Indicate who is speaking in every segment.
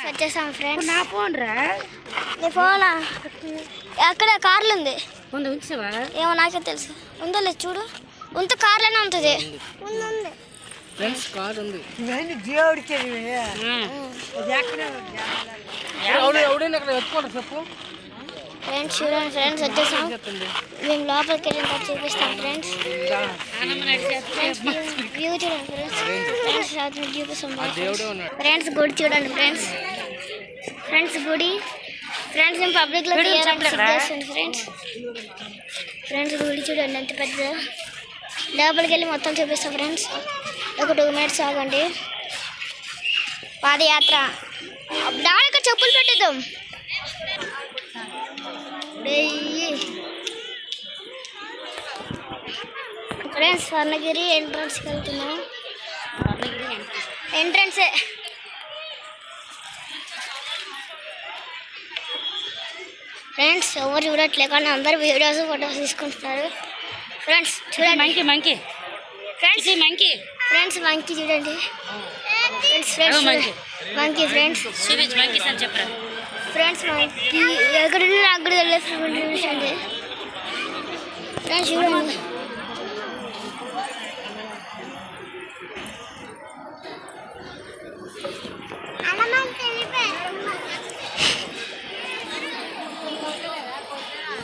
Speaker 1: వచ్చేసాం ఫ్రెండ్స్.
Speaker 2: నా ఫోన్ రా.
Speaker 1: నీ ఫోనా? అక్కడ కార్లు ఉంది.
Speaker 2: ఉంచావా?
Speaker 1: ఏమో నాకే తెలుసు. ఉందో లేదు చూడు. ఉంత కార్లోనే ఉంటుంది.
Speaker 2: ఫ్రెండ్స్ కార్ ఉంది. చెప్పు
Speaker 1: ఫ్రెండ్స్ చూడండి ఫ్రెండ్స్ వచ్చేసాం. మేము లోపలికి వెళ్ళిన తర్వాత చూపిస్తాం ఫ్రెండ్స్. వ్యూ చూడండి ఫ్రెండ్స్. చూపిస్తాం ఫ్రెండ్స్. గుడి చూడండి ఫ్రెండ్స్. గుడి ఫ్రెండ్స్ మేము పబ్లిక్లో తీయాలని ఫ్రెండ్స్. గుడి చూడండి ఎంత పెద్ద. లోపలికి వెళ్ళి మొత్తం చూపిస్తాం ఫ్రెండ్స్. ఒక 2 minutes ఆగండి. పాదయాత్ర దానికి చెప్పులు పెట్టేద్దాం. ఫ్రెండ్స్ స్వర్ణగిరి ఎంట్రన్స్కి వెళ్తున్నాం. ఎంట్రన్సే ఫ్రెండ్స్. ఎవరు చూడట్లే కానీ అందరు వీడియోస్ ఫొటోస్ తీసుకుంటున్నారు ఫ్రెండ్స్. చూడండి మంకీ ఫ్రెండ్స్. ఫ్రెండ్స్ మంకీ చూడండి friends. Monkey friends. Friends monkey ఎక్కడ నాకు కూడా తెలియదు చూడండి ఫ్రెండ్స్. చూడండి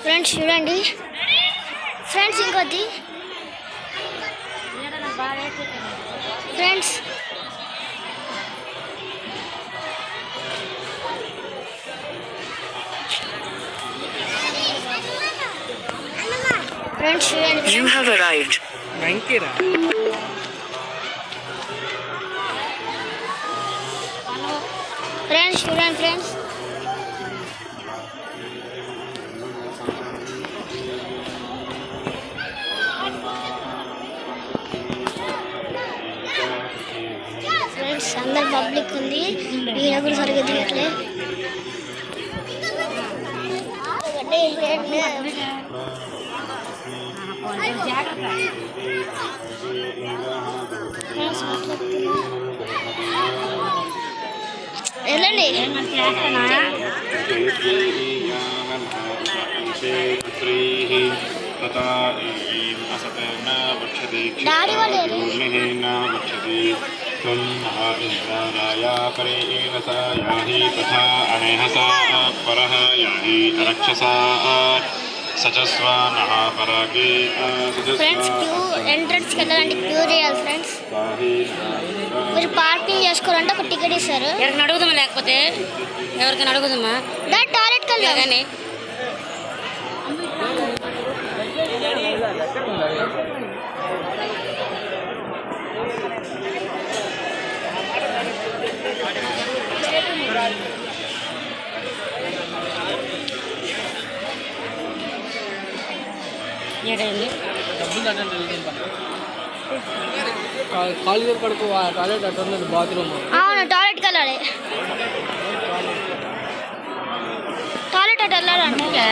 Speaker 1: ఫ్రెండ్స్. చూడండి ఫ్రెండ్స్. ఇంకోటి ఫ్రెండ్స్. ఫ్రెండ్స్ చూడండి.
Speaker 3: You have arrived.
Speaker 2: మంకీరా.
Speaker 1: ఫ్రెండ్స్ చూడండి ఫ్రెండ్స్. ఫ్రెండ్స్ అందరు పబ్లిక్ ఉంది. ఈయన కూడా సరిగ్గా తీయట్లే. వెళ్ళండి. డాడీ వాళ్ళు ఫ్రెండ్స్ క్యూ ఎంట్రన్స్కి వెళ్ళాలంటే క్యూ చేయాలి ఫ్రెండ్స్. మీరు పార్కింగ్ చేసుకోవాలంటే ఒక టికెట్ ఇస్తారు.
Speaker 2: ఎవరికైనా అడుగుదామా? లేకపోతే ఎవరికైనా అడుగుదామా?
Speaker 1: టాయిలెట్కి వెళ్ళాలి.
Speaker 2: కాలేజీ పడుకో. టాయిలెట్ అటు ఉంది, బాత్రూమ్.
Speaker 1: అవును టాయిలెట్కి వెళ్ళాలి. టాయిలెట్ అటు వెళ్ళాలంటే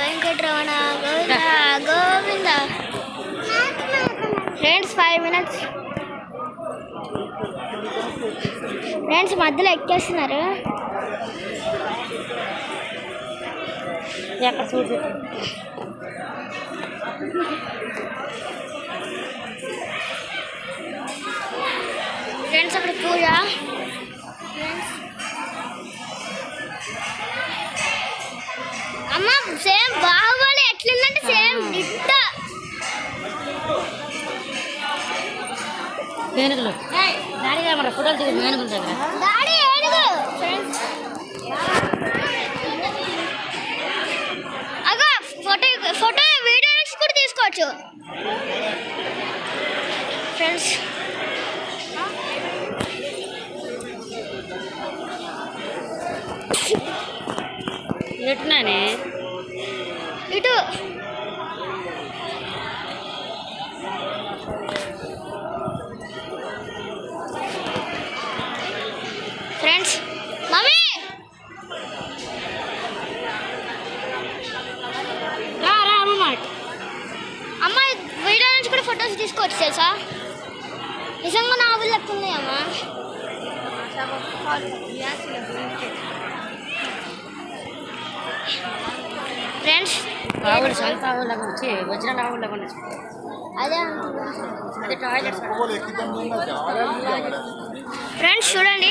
Speaker 1: Venkataramana Govinda. Friends 5 minutes. Friends మధ్యలో ఎక్కేస్తున్నారు.
Speaker 2: ఎక్కడ చూసి
Speaker 1: ఫ్రెండ్స్ అక్కడ పూజ. అమ్మ సేమ్ బాహుబలి ఎట్లుందంటే సేమ్ డిట్ట.
Speaker 2: ఏనుగులు డాడీ మన ఫోటోలు దిగు. ఏనుగుల దగ్గర
Speaker 1: డాడీ ఏనుగు ఫ్రెండ్స్. అగో ఫోటో వీడియోస్ కూడా తీసుకోవచ్చు ఫ్రెండ్స్.
Speaker 2: ఎట్టున్నానే
Speaker 1: ఇటు ఫ్రెండ్స్. మమ్మీ అమ్మ వీడియో నుంచి కూడా ఫొటోస్ తీసుకోవచ్చు తెలుసా? నిజంగా నా ఆవులు లెక్క ఉన్నాయి అమ్మ. ఫ్రెండ్స్
Speaker 2: ఆవులు సొంత ఆవులాగా వచ్చి వజ్రాల ఆవులాగా ఉండొచ్చు.
Speaker 1: అదే
Speaker 2: అదే టాయిలెట్స్
Speaker 1: ఫ్రెండ్స్ చూడండి.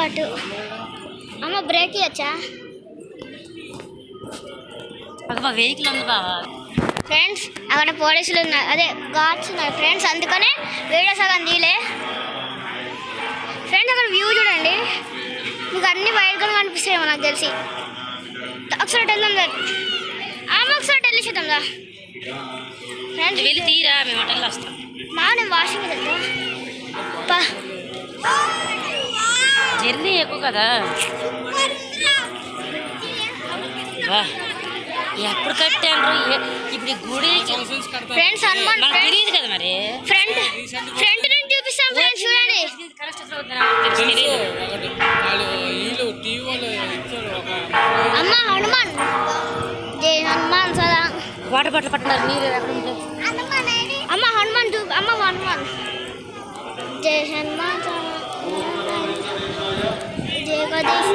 Speaker 1: అటు అమ్మ బ్రేక్ ఇవ్వచ్చా?
Speaker 2: వెహికల్ ఉంది బావా.
Speaker 1: ఫ్రెండ్స్ అక్కడ పోలీసులు ఉన్నారు, అదే గార్డ్స్ ఉన్నారు ఫ్రెండ్స్, అందుకనే వీడియో సగం తీలే. ఫ్రెండ్స్ అక్కడ వ్యూ చూడండి, మీకు అన్ని వైట్గా కనిపిస్తాయేమో నాకు తెలిసి. ఒకసారి వెళ్దాం సార్, ఆమె ఒకసారి వెళ్ళి చూద్దాంగా ఫ్రెండ్స్.
Speaker 2: వెళ్ళి తీరా, మేము హోటల్లో వస్తాం.
Speaker 1: నేను వాషింగ్ వెళ్తా.
Speaker 2: జర్నీ ఎక్కువ కదా, ఎప్పుడు కట్టాను ఇప్పుడు గుడి.
Speaker 1: ఫ్రెండ్స్ హనుమాన్
Speaker 2: తెలియదు కదా మరి.
Speaker 1: ఫ్రంట్ నుంచి చూపిస్తాం ఫ్రెండ్స్ చూడండి. అమ్మ హనుమాన్, జై హనుమాన్ సదా.
Speaker 2: వాటర్ బాటిల్ పట్టినారు నీరు ఎక్కడ ఉంటే.
Speaker 1: అమ్మ హనుమాన్ అమ్మ హనుమాన్, జై హనుమాన్ సదా, జై గణేష్.